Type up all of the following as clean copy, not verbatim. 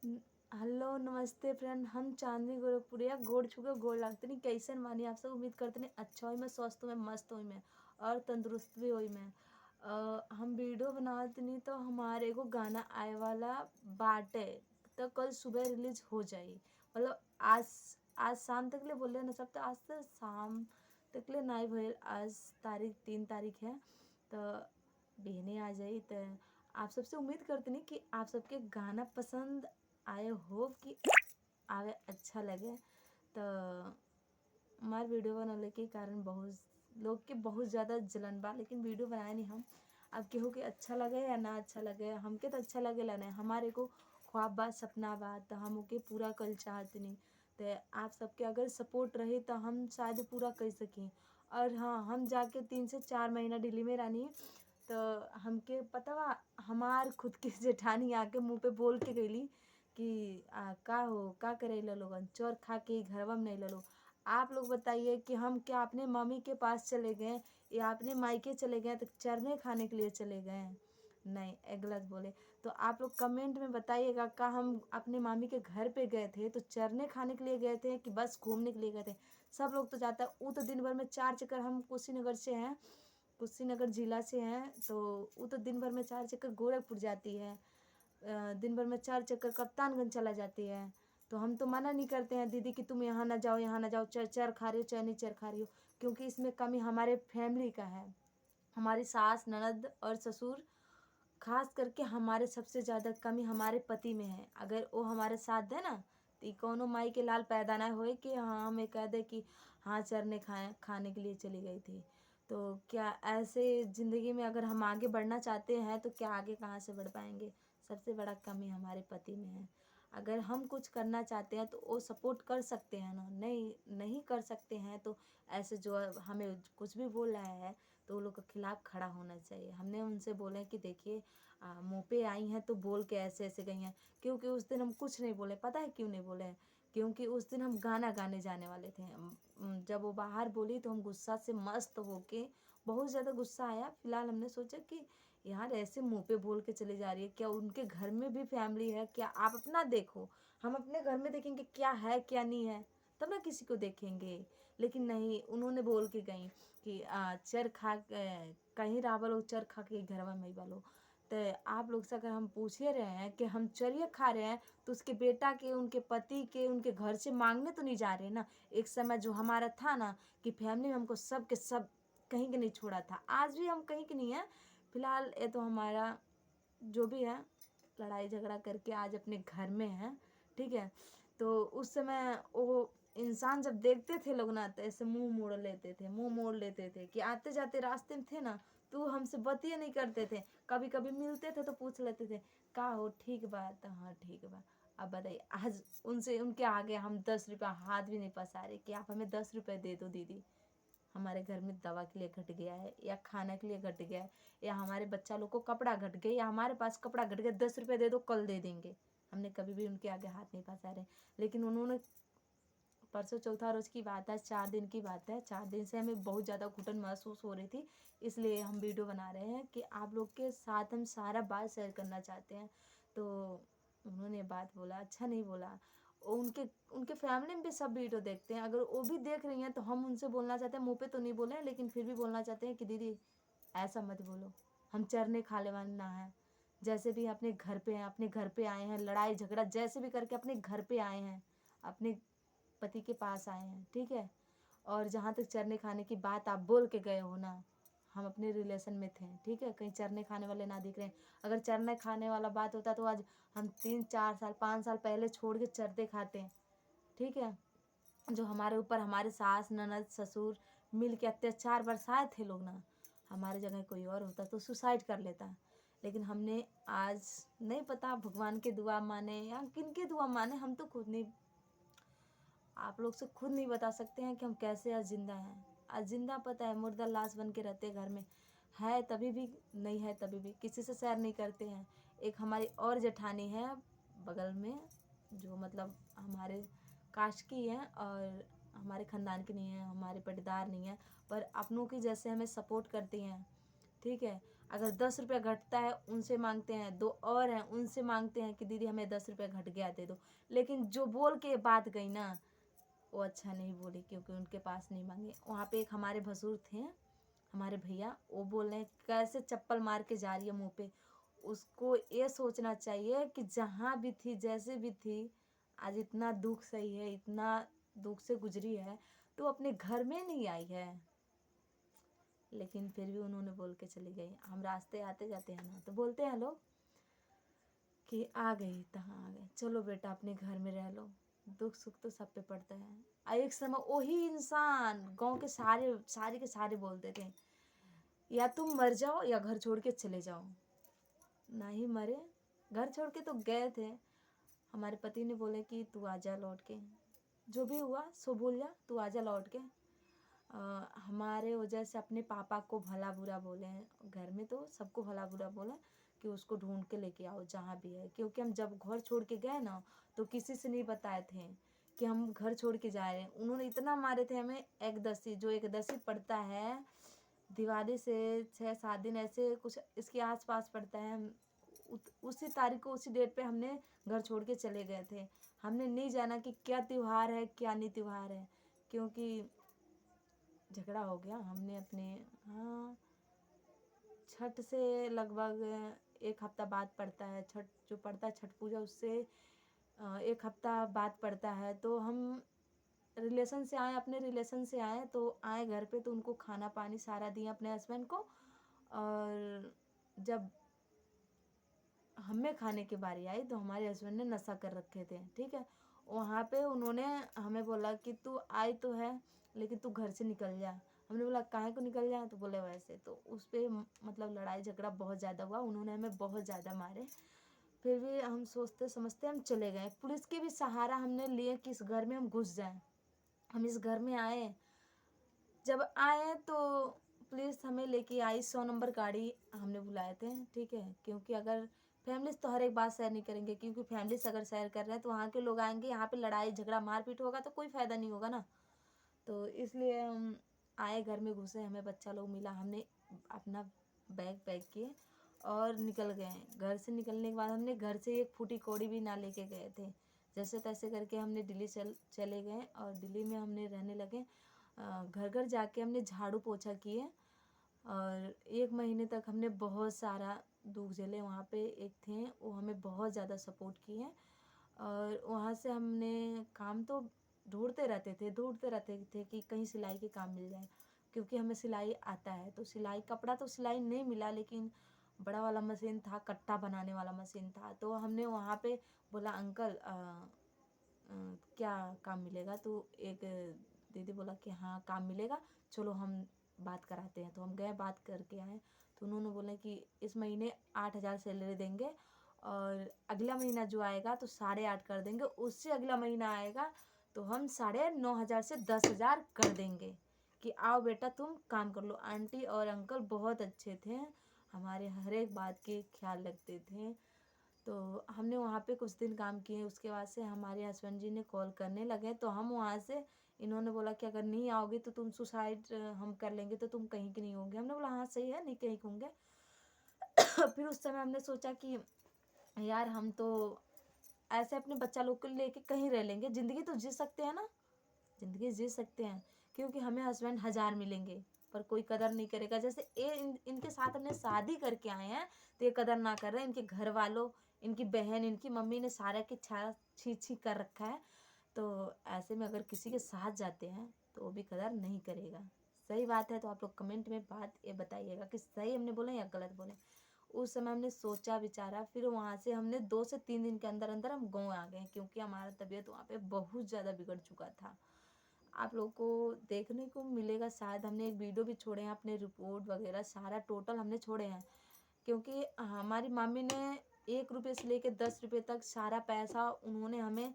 Hello नमस्ते friend, हम चांदनी गोरखपुरिया गोड़ छुके गोड़ लागते नहीं कैसन मानी आप सब। उम्मीद करते नहीं अच्छा होई मैं, स्वस्थ में, मस्त होई मैं और तंदुरुस्त भी होई मैं। हम वीडियो बनावत नहीं तो हमारे एगो गाना आए वाला बाटे, तो कल सुबह रिलीज हो जाई। मतलब आज आज शाम तक ले बोले ना सब, तो आज तो शाम तक ले नहीं भइल। आज तारीख 3 तारीख है, तो बहने आ जाई। तो आप सबसे उम्मीद करते नहीं कि आप सबके गाना पसंद आए हो कि आवे, अच्छा लगे। तो हमारे वीडियो बनाने के कारण बहुत लोग के बहुत ज़्यादा जलन बा, लेकिन वीडियो बनाए नहीं हम। अब केहू के अच्छा लगे या ना अच्छा लगे, हमके तो अच्छा लगेला नहीं। हमारे को ख्वाब बा, सपना बा, तो हम ओके पूरा कर चाहते नहीं। तो आप सबके अगर सपोर्ट रहे तो हम शायद पूरा कर सकें। और हाँ, हम जाके 3 से 4 महीना दिल्ली में रहनी, तो हमके पता बा हमार खुद की जेठानी आके मुंह पे बोल के गईली कि का हो का करे ला लोगन, चोर खा के घरवा में नहीं लो। आप लोग बताइए कि हम क्या अपने मम्मी के पास चले गए या अपने मायके चले गए तो चरने खाने के लिए चले गए? नहीं, ये गलत बोले। तो आप लोग कमेंट में बताइएगा, का हम अपने मामी के घर पे गए थे तो चरने खाने के लिए गए थे कि बस घूमने के लिए गए थे? सब लोग तो जाता है वो तो दिन भर में 4 चक्कर, हम कुशीनगर से हैं, कुशीनगर जिला से हैं, तो वो तो दिन भर में 4 चक्कर गोरखपुर जाती है, दिन भर में 4 चक्कर कप्तानगंज चला जाती है। तो हम तो मना नहीं करते हैं दीदी कि तुम यहाँ ना जाओ, यहाँ ना जाओ, चर चर खा रही हो चाहे नहीं चर खा रही हो, क्योंकि इसमें कमी हमारे फैमिली का है। हमारी सास ननद और ससुर, खास करके हमारे सबसे ज़्यादा कमी हमारे पति में है। अगर वो हमारे साथ दे ना, तो ई कौनो माई के लाल पैदा ना होए कि हाँ हमें कह दे कि हाँ चरने खाने के लिए चली गई थी। तो क्या ऐसे ज़िंदगी में अगर हम आगे बढ़ना चाहते हैं तो क्या आगे कहाँ से बढ़ पाएंगे? सबसे बड़ा कमी हमारे पति में है। अगर हम कुछ करना चाहते हैं तो वो सपोर्ट कर सकते हैं ना, नहीं नहीं कर सकते हैं तो ऐसे जो हमें कुछ भी बोल रहा है तो वो लोग के खिलाफ खड़ा होना चाहिए। हमने उनसे बोले कि देखिए मुँह पे आई हैं तो बोल के ऐसे ऐसे गई हैं, क्योंकि उस दिन हम कुछ नहीं बोले। पता है क्यों नहीं बोले हैं? क्योंकि उस दिन हम गाना गाने जाने वाले थे। जब वो बाहर बोली तो हम गुस्सा से मस्त होके, बहुत ज़्यादा गुस्सा आया। फिलहाल हमने सोचा कि यार ऐसे मुँह पे बोल के चली जा रही है, क्या उनके घर में भी फैमिली है? क्या आप अपना देखो, हम अपने घर में देखेंगे क्या है क्या नहीं है, तब ना किसी को देखेंगे। लेकिन नहीं, उन्होंने बोल के गई कि चर खा कहीं रहा लोग, चर खा के घरवा में वालो। तो आप लोग से अगर हम पूछे रहे हैं कि हम चरिए खा रहे हैं, तो उसके बेटा के, उनके पति के, उनके घर से मांगने तो नहीं जा रहे ना। एक समय जो हमारा था ना कि फैमिली में हमको सब के सब कहीं के नहीं छोड़ा था, आज भी हम कहीं के नहीं है। फिलहाल ये तो हमारा जो भी है, लड़ाई झगड़ा करके आज अपने घर में है, ठीक है। तो उस समय वो इंसान जब देखते थे लोग ना, तो ऐसे मुंह मोड़ लेते थे, मुंह मोड़ लेते थे कि आते जाते रास्ते में थे ना, तो हमसे बतिया नहीं करते थे। कभी कभी मिलते थे तो पूछ लेते थे का हो, ठीक बा? तो हाँ ठीक बा। अब बताइए, आज उनसे उनके आगे हम 10 रुपया हाथ भी नहीं पसा रहे कि आप हमें 10 रुपये दे दो दीदी, हमारे घर में दवा के लिए घट गया है या खाने के लिए घट गया है, या हमारे बच्चा लोग को कपड़ा घट गया, या हमारे पास कपड़ा घट गया, 10 रुपये दे दो कल दे देंगे। हमने कभी भी उनके आगे हाथ नहीं पसा रहे। लेकिन उन्होंने, परसों चौथा रोज की बात है, 4 दिन की बात है, 4 दिन से हमें बहुत ज़्यादा घुटन महसूस हो रही थी। इसलिए हम वीडियो बना रहे हैं कि आप लोग के साथ हम सारा बात शेयर करना चाहते हैं। तो उन्होंने बात बोला, अच्छा नहीं बोला। उनके उनके फैमिली में भी सब वीडियो देखते हैं, अगर वो भी देख रही हैं तो हम उनसे बोलना चाहते हैं, मुँह पे तो नहीं बोले हैं लेकिन फिर भी बोलना चाहते हैं कि दीदी ऐसा मत बोलो, हम चरने खाने वाले ना हैं। जैसे भी अपने घर पे हैं, अपने घर पे आए हैं, लड़ाई झगड़ा जैसे भी करके अपने घर पे आए हैं, अपने पति के पास आए हैं, ठीक है। और जहाँ तक चरने खाने की बात आप बोल के गए हो ना, हम अपने रिलेशन में थे, ठीक है, कहीं चरने खाने वाले ना दिख रहे हैं। अगर चरने खाने वाला बात होता तो आज हम 3 4 साल 5 साल पहले छोड़ के चरते खाते, ठीक है। जो हमारे ऊपर हमारे सास ननद ससुर मिल के अत्याचार बरसाए थे लोग ना, हमारे जगह कोई और होता तो सुसाइड कर लेता। लेकिन हमने आज, नहीं पता भगवान की दुआ माने या किन की दुआ माने, हम तो खुद नहीं, आप लोग से खुद नहीं बता सकते हैं कि हम कैसे आज जिंदा हैं। आज जिंदा पता है, मुर्दा लाश बन के रहते घर में, है तभी भी, नहीं है तभी भी, किसी से शेयर नहीं करते हैं। एक हमारी और जेठानी है बगल में, जो मतलब हमारे कास्ट की है और हमारे ख़ानदान की नहीं है, हमारे पटीदार नहीं है, पर अपनों की जैसे हमें सपोर्ट करती हैं, ठीक है। अगर 10 रुपये घटता है उनसे मांगते हैं, 2 और हैं उनसे मांगते हैं कि दीदी हमें 10 रुपये घट गया दे दो। लेकिन जो बोल के बात गई ना, वो अच्छा नहीं बोली, क्योंकि उनके पास नहीं मांगे। वहाँ पे एक हमारे भसुर थे, हमारे भैया, वो बोल रहे हैं कैसे चप्पल मार के जा रही है मुँह पे। उसको ये सोचना चाहिए कि जहाँ भी थी, जैसे भी थी, आज इतना दुख सही है, इतना दुख से गुजरी है, तो अपने घर में नहीं आई है। लेकिन फिर भी उन्होंने बोल के चली गई। हम रास्ते आते जाते हैं ना, तो बोलते हैं लोग कि आ गई, कहाँ आ गए, चलो बेटा अपने घर में रह लो। दुख सुख तो सब पे पड़ता है। एक समय वही इंसान गांव के सारे के सारे बोलते थे, या तुम मर जाओ या घर छोड़ के चले जाओ। नहीं मरे, घर छोड़ के तो गए थे। हमारे पति ने बोले कि तू आजा लौट के, जो भी हुआ सो भूल जा, तू आजा लौट के। हमारे वजह से अपने पापा को भला बुरा बोले, घर में तो सबको भला बुरा बोले कि उसको ढूंढ के लेके आओ जहाँ भी है। क्योंकि हम जब घर छोड़ के गए ना, तो किसी से नहीं बताए थे कि हम घर छोड़ के जा रहे हैं। उन्होंने इतना मारे थे हमें, एकदशी, जो एकदशी पड़ता है दिवाली से 6-7 दिन ऐसे कुछ इसके आसपास पड़ता है, उसी तारीख को, उसी डेट पे हमने घर छोड़ के चले गए थे। हमने नहीं जाना कि क्या त्यौहार है क्या नहीं त्यौहार है, क्योंकि झगड़ा हो गया। हमने अपने, हाँ, छठ से लगभग 1 हफ्ता बाद पड़ता है छठ, जो पड़ता है छठ पूजा, उससे 1 हफ्ता बाद पड़ता है। तो हम रिलेशन से आए, अपने रिलेशन से आए, तो आए घर पे, तो उनको खाना पानी सारा दिए अपने हस्बैंड को। और जब हमें खाने की बारी आई तो हमारे हस्बैंड ने नशा कर रखे थे, ठीक है। वहाँ पे उन्होंने हमें बोला कि तू आई तो है, लेकिन तू घर से निकल जा। हमने बोला काहे को निकल जाए, तो बोले वैसे। तो उस पर मतलब लड़ाई झगड़ा बहुत ज़्यादा हुआ, उन्होंने हमें बहुत ज़्यादा मारे। फिर भी हम सोचते समझते हम चले गए, पुलिस के भी सहारा हमने लिए कि इस घर में हम घुस जाएं। हम इस घर में आए, जब आए तो पुलिस हमें लेके आई, 100 नंबर गाड़ी हमने बुलाए थे, ठीक है। क्योंकि अगर फैमिलीज तो हर एक बात शेयर नहीं करेंगे, क्योंकि फैमिलीज अगर शेयर कर रहे हैं तो वहाँ के लोग आएंगे, यहाँ पे लड़ाई झगड़ा मारपीट होगा तो कोई फ़ायदा नहीं होगा ना। तो इसलिए हम आए, घर में घुसे, हमें बच्चा लोग मिला, हमने अपना बैग पैक किए और निकल गए। घर से निकलने के बाद हमने घर से एक फूटी कौड़ी भी ना लेके गए थे। जैसे तैसे करके हमने दिल्ली चले गए, और दिल्ली में हमने रहने लगे। घर घर जाके हमने झाड़ू पोछा किए, और 1 महीने तक हमने बहुत सारा दुख झेले। वहाँ पे एक थे, वो हमें बहुत ज़्यादा सपोर्ट किए। और वहाँ से हमने काम तो ढूंढते रहते थे कि कहीं सिलाई के काम मिल जाए, क्योंकि हमें सिलाई आता है। तो सिलाई कपड़ा तो सिलाई नहीं मिला, लेकिन बड़ा वाला मशीन था, कट्टा बनाने वाला मशीन था। तो हमने वहाँ पे बोला अंकल क्या काम मिलेगा, तो एक दीदी बोला कि हाँ काम मिलेगा, चलो हम बात कराते हैं। तो हम गए, बात करके आए। तो उन्होंने बोला कि इस महीने 8,000 सैलरी देंगे, और अगला महीना जो आएगा तो 8.5 कर देंगे, उससे अगला महीना आएगा तो हम 9,500 से 10,000 कर देंगे, कि आओ बेटा तुम काम कर लो। आंटी और अंकल बहुत अच्छे थे, हमारे हर एक बात के ख्याल रखते थे। तो हमने वहाँ पे कुछ दिन काम किए, उसके बाद से हमारे हस्बैंड जी ने कॉल करने लगे। तो हम वहाँ से, इन्होंने बोला कि अगर नहीं आओगे तो तुम सुसाइड हम कर लेंगे, तो तुम कहीं की नहीं होंगे। हमने बोला हाँ सही है, नहीं कहीं होंगे। फिर उस समय हमने सोचा कि यार हम तो ऐसे अपने बच्चा लोग को लेके कहीं रह लेंगे, ज़िंदगी तो जी सकते हैं ना, ज़िंदगी जी सकते हैं। क्योंकि हमें हस्बैंड 1000 मिलेंगे पर कोई कदर नहीं करेगा। जैसे ये इनके साथ हमने शादी करके आए हैं, तो ये कदर ना कर रहे हैं। इनके घर वालों, इनकी बहन, इनकी मम्मी ने सारा की छा छी छी कर रखा है। तो ऐसे में अगर किसी के साथ जाते हैं तो वो भी कदर नहीं करेगा। सही बात है, तो आप लोग कमेंट में बात ये बताइएगा कि सही हमने बोले या गलत बोले। उस समय हमने सोचा विचारा, फिर वहाँ से हमने 2 से 3 दिन के अंदर अंदर हम गाँव आ गए, क्योंकि हमारा तबीयत वहाँ पे बहुत ज़्यादा बिगड़ चुका था। आप लोगों को देखने को मिलेगा शायद, हमने एक वीडियो भी छोड़े हैं, अपने रिपोर्ट वगैरह सारा टोटल हमने छोड़े हैं। क्योंकि हमारी मामी ने 1 रुपये से लेकर 10 रुपये तक सारा पैसा उन्होंने हमें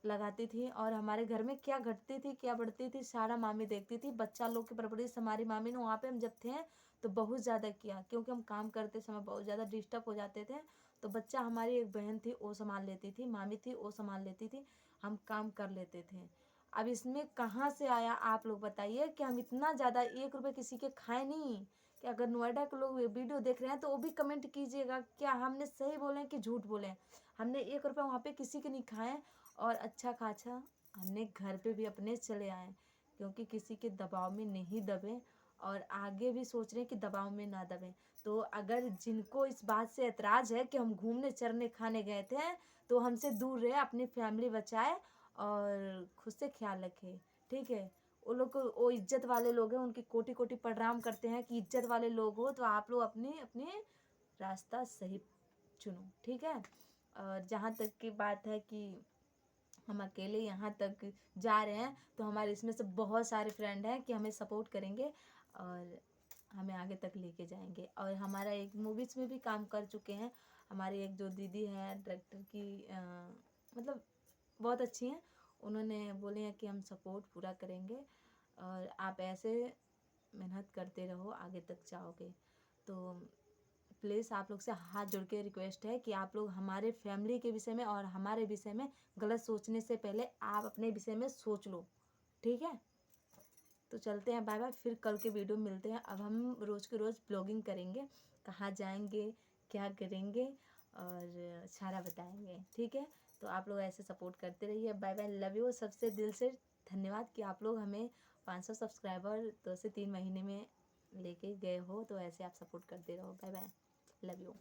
लगाती थी, और हमारे घर में क्या घटती थी क्या बढ़ती थी सारा मामी देखती थी। बच्चा लोग की परवरिश हमारी मामी ने वहाँ पे हम जब थे तो बहुत ज़्यादा किया, क्योंकि हम काम करते समय बहुत ज़्यादा डिस्टर्ब हो जाते थे। तो बच्चा, हमारी एक बहन थी वो संभाल लेती थी, मामी थी वो संभाल लेती थी, हम काम कर लेते थे। अब इसमें कहाँ से आया आप लोग बताइए कि हम इतना ज़्यादा 1 रुपये किसी के खाए नहीं, कि अगर नोएडा के लोग वीडियो देख रहे हैं तो वो भी कमेंट कीजिएगा, क्या हमने सही बोले हैं कि झूठ बोले हैं। हमने 1 रुपया वहाँ पे किसी के नहीं खाए, और अच्छा खासा हमने घर पे भी अपने चले आए, क्योंकि किसी के दबाव में नहीं दबे, और आगे भी सोच रहे हैं कि दबाव में ना दबें। तो अगर जिनको इस बात से एतराज़ है कि हम घूमने चरने खाने गए थे, तो हमसे दूर रहे, अपनी फैमिली बचाए और खुद से ख्याल रखे, ठीक है। वो लोग को, वो इज्जत वाले लोग हैं, उनकी कोटि कोटि प्रणाम करते हैं कि इज्जत वाले लोग हो तो आप लोग अपने अपने रास्ता सही चुनो, ठीक है। और जहाँ तक की बात है कि हम अकेले यहाँ तक जा रहे हैं, तो हमारे इसमें से बहुत सारे फ्रेंड हैं कि हमें सपोर्ट करेंगे और हमें आगे तक लेके जाएंगे। और हमारा एक मूवीज़ में भी काम कर चुके हैं। हमारी एक जो दीदी है डायरेक्टर की, मतलब बहुत अच्छी हैं, उन्होंने बोले हैं कि हम सपोर्ट पूरा करेंगे और आप ऐसे मेहनत करते रहो, आगे तक जाओगे। तो प्लीज़ आप लोग से हाथ जोड़ के रिक्वेस्ट है कि आप लोग हमारे फैमिली के विषय में और हमारे विषय में गलत सोचने से पहले आप अपने विषय में सोच लो, ठीक है। तो चलते हैं, बाय बाय, फिर कल के वीडियो में मिलते हैं। अब हम रोज़ के रोज़ ब्लॉगिंग करेंगे, कहाँ जाएंगे, क्या करेंगे और सारा बताएंगे, ठीक है। तो आप लोग ऐसे सपोर्ट करते रहिए। Bye bye, love you. सबसे दिल से धन्यवाद कि आप लोग हमें 500 सब्सक्राइबर 2 से 3 महीने में लेके गए हो, तो ऐसे आप सपोर्ट करते रहो। Bye bye, love you.